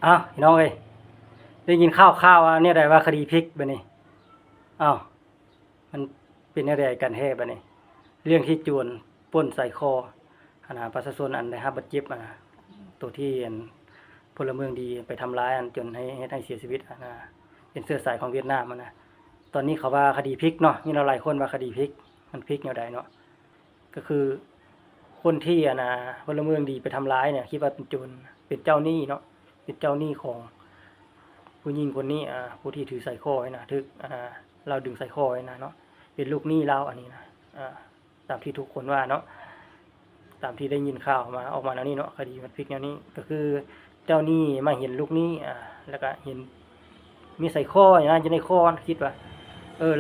อ้าวพี่น้องเอ้ยได้ยินข่าวว่าเนี่ยได้ว่าคดีพลิกบัดนี้อ้าวมันเป็นอะไรกันแท้บัดนี้เรื่องที่โจรปล้นใส่คอขณะประชาชนอันได้รับบาดเจ็บตัวที่อันพลเมืองดีไปทำร้ายอันจนให้เฮ็ดให้เสียชีวิตเป็นเชื้อสายของเวียดนามตอนนี้เขาว่าคดีพลิกเนาะมีหลายคนว่าคดีพลิกมันพลิกแนวใดเนาะก็คือคนที่พลเมืองดีไปทำร้ายเนี่ยคิดว่าเป็นโจรเป็นเจ้าหนี้เนาะเป็นเจ้าหนี้ของผู้หญิงคนนี้ผู้ที่ถือสายคอไว้นะถึกเราดึงสายคอไว้นะเนาะเป็นลูกหนี้เราอันนี้นะตามที่ทุกคนว่าเนาะตามที่ได้ยินข่าวมาออกมาแล้วนี่เนาะคดีมันพลิกแนวนี้ก็คือเจ้าหนี้มาเห็นลูกหนี้แล้วก็เห็นมีสายคออย่างนั้นอยู่ในคอคิดว่า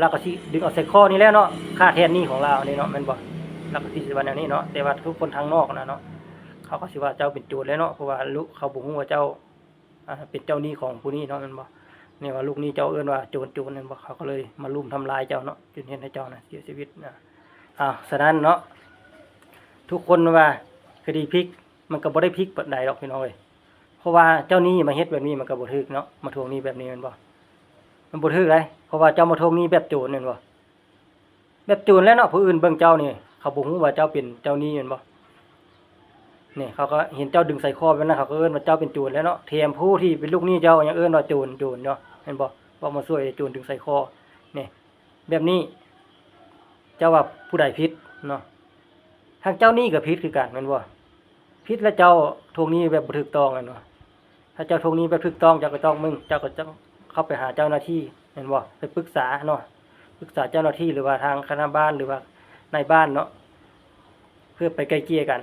เราก็สิดึงเอาสายคอนี่แล้วเนาะค่าแทนหนี้ของเรานี่เนาะแม่นบ่เราก็สิว่าแนวนี้เนาะแต่ว่าทุกคนทางนอกนะเนาะเขาก็สิว่าเจ้าเป็นโจรแล้วเนาะเพราะว่าลูกเขาบ่ฮู้ว่าเจ้าเป็นเจ้าหนี้ของผู้นี้เนาะแม่นบ่นี่ว่าลูกหนี้เจ้าเอิ้นว่าโจรแม่นบ่เขาก็เลยมารุมทำลายเจ้าเนาะจนเฮ็ดให้เจ้าเสียชีวิตฉะนั้นเนาะทุกคนว่าคดีพลิกมันก็บ่ได้พลิกปานใดดอกพี่น้องเอ้ยเพราะว่าเจ้าหนี้มาเฮ็ดแบบนี้มันก็บ่ถูกเนาะมาทวงหนี้แบบนี้แม่นบ่มันบ่ถูกเลยเพราะว่าเจ้ามาทวงหนี้แบบโจรแม่นบ่แบบโจรแล้วเนาะผู้อื่นเบิ่งเจ้านี่เขาบ่ฮู้ว่าเจ้าเป็นเจ้าหนี้แม่นบ่นี่เขาก็เห็นเจ้าดึงใส่คอแบบนั้นเขาก็เอิ้นว่าเจ้าเป็นโจรแล้วเนาะแถมผู้ที่เป็นลูกหนี้เจ้ายังเอิ้นว่าโจรเนาะเห็นบ่ว่ามาช่วยโจรดึงใส่คอนี่แบบนี้เจ้าว่าผู้ใดผิดเนาะทางเจ้าหนี้ก็ผิดคือกันแม่นบ่ผิดแล้วเจ้าทวงหนี้แบบบ่ถูกต้องแม่นบ่ถ้าเจ้าทวงหนี้แบบถูกต้องเจ้าก็ต้องเจ้าก็ต้องเข้าไปหาเจ้าหน้าที่แม่นบ่ไปปรึกษาเนาะปรึกษาเจ้าหน้าที่หรือว่าทางคณะบ้านหรือว่านายบ้านเนาะเพื่อไปไกล่เกลี่ยกัน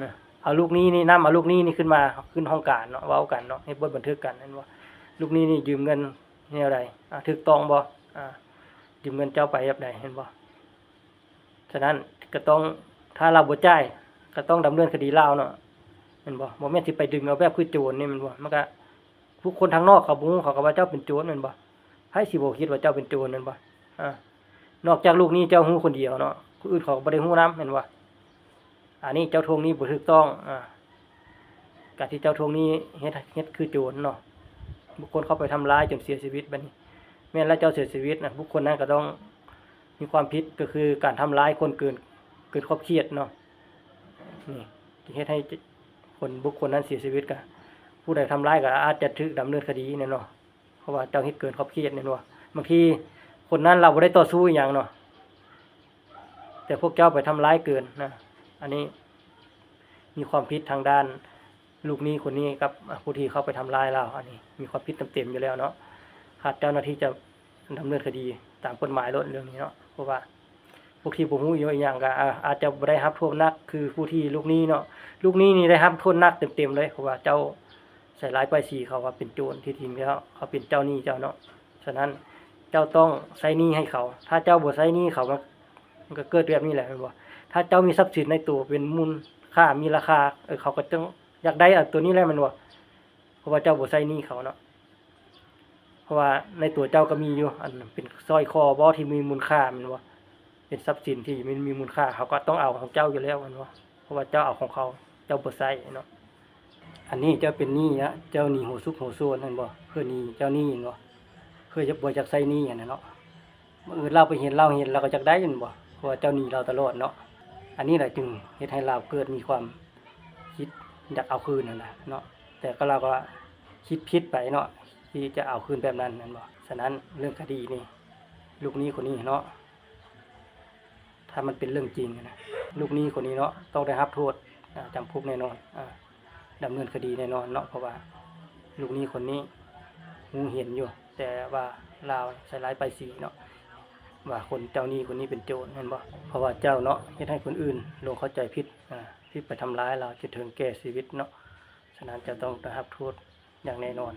นะเอาลูกหนี้นี่นำเอาลูกหนี้นี่ขึ้นมาขึ้นห้องศาลเนาะเว้ากันเนาะเฮ็ดบทบันทึกกันนั่นว่าลูกหนี้นี่ยืมเงินแนวใดถูกต้องบ่ยืมเงินเจ้าไปแบบใดเห็นบ่ฉะนั้นก็ต้องถ้าเราบ่จ่ายก็ต้องดำเนินคดีลาวเนาะเห็นบ่บ่แม่นสิไปดึงเอาแบบคือโจรนี่มันบ่มันก็ผู้คนทางนอกเขาบ่ฮู้เขาก็ว่าเจ้าเป็นโจรแม่นบ่ไผสิบ่คิดว่าเจ้าเป็นโจรแม่นบ่นอกจากลูกหนี้เจ้าฮู้คนเดียวเนาะคนอื่นเขาก็บ่ได้ฮู้นำแม่นบ่อันนี้เจ้าทวงหนี้บ่ถูกต้องการที่เจ้าทวงหนี้เฮ็ดคือโจรเนาะบุคคลเข้าไปทำร้ายจนเสียชีวิตบัดนี้แม้นแล้วเจ้าเสียชีวิตบุคคลนั้นก็ต้องมีความผิดก็คือการทำร้ายคนเกินขอบเขตเนาะนี่เฮ็ดให้บุคคลนั้นเสียชีวิตก็ผู้ใดทำร้ายก็อาจจะถูกดำเนินคดีแน่เนาะเพราะว่าเจ้าเฮ็ดเกินขอบเขตแน่เนาะบางทีคนนั้นเราบ่ได้ต่อสู้อีหยังเนาะแต่พวกเจ้าไปทำร้ายเกินนะอันนี้มีความผิดทางด้านลูกหนี้คนนี้กับผู้ที่เข้าไปทำร้ายเราอันนี้มีความผิดเต็มๆอยู่แล้วเนาะหากเจ้าหน้าที่จะดำเนินคดีตามกฎหมายเรื่องนี้เนาะเพราะว่าพวกที่บ่ฮู้อยู่อีหยังก็อาจจะบ่ได้รับโทษหนักคือผู้ที่ลูกหนี้เนาะลูกหนี้นี่ได้รับโทษหนักเต็มๆเลยเพราะว่าเจ้าใส่ร้ายป้ายสีเขาว่าเป็นโจรที่จริงแล้วเขาเป็นเจ้าหนี้เจ้าเนาะฉะนั้นเจ้าต้องใช้หนี้ให้เขาถ้าเจ้าบ่ใช้หนี้เขามันก็เกิดแบบนี้แหละแม่นบ่ถ้าเจ้ามีทรัพย์สินในตัวเป็นมูลค่ามีราคาเขาก็ต้องอยากได้ตัวนี้แหละแม่นบ่เพราะว่าเจ้าบ่ใช้หนี้เขาเนาะเพราะว่าในตัวเจ้าก็มีอยู่อันเป็นสร้อยคอบ่ที่มีมูลค่าแม่นบ่เป็นทรัพย์สินที่มันมีมูลค่าเขาก็ต้องเอาของเจ้าอยู่แล้วแม่นบ่เพราะว่าเจ้าเอาของเขาเจ้าบ่ใช้เนาะอันนี้เจ้าเป็นหนี้เจ้าหนี้โหสุกโหโซนแม่นบ่เพื่อหนี้เจ้าหนี้แม่นบ่เพื่อจะบ่อยากใช้หนี้อันนั้นเนาะมื้ออื่นเราไปเห็นเราก็อยากได้แม่นบ่เพราะว่าเจ้าหนี้เราตลอดเนาะอันนี้แหละจึงเฮ็ดให้เราเกิดมีความคิดอยากเอาคืนนั่นน่ะเนาะแต่ก็เราก็คิดผิดไปเนาะที่จะเอาคืนแบบนั้นนั่นบ่ฉะนั้นเรื่องคดีนี่ลูกหนี้คนนี้เนาะถ้ามันเป็นเรื่องจริงนะลูกหนี้คนนี้เนาะต้องได้รับโทษจำคุกแน่นอนดำเนินคดีแน่นอนเนาะเพราะว่าลูกหนี้คนนี้ฮู้เห็นอยู่แต่ว่าลาวใส่ร้ายป้ายสีเนาะว่าคนเจ้าหนี้คนนี้เป็นโจรแม่นบ่เพราะว่าเจ้าเนาะเฮ็ดให้คนอื่นลงเข้าใจผิดที่ไปทำร้ายเราจนถึงแก่ชีวิตเนาะฉะนั้นจะต้องได้รับโทษอย่างแน่นอน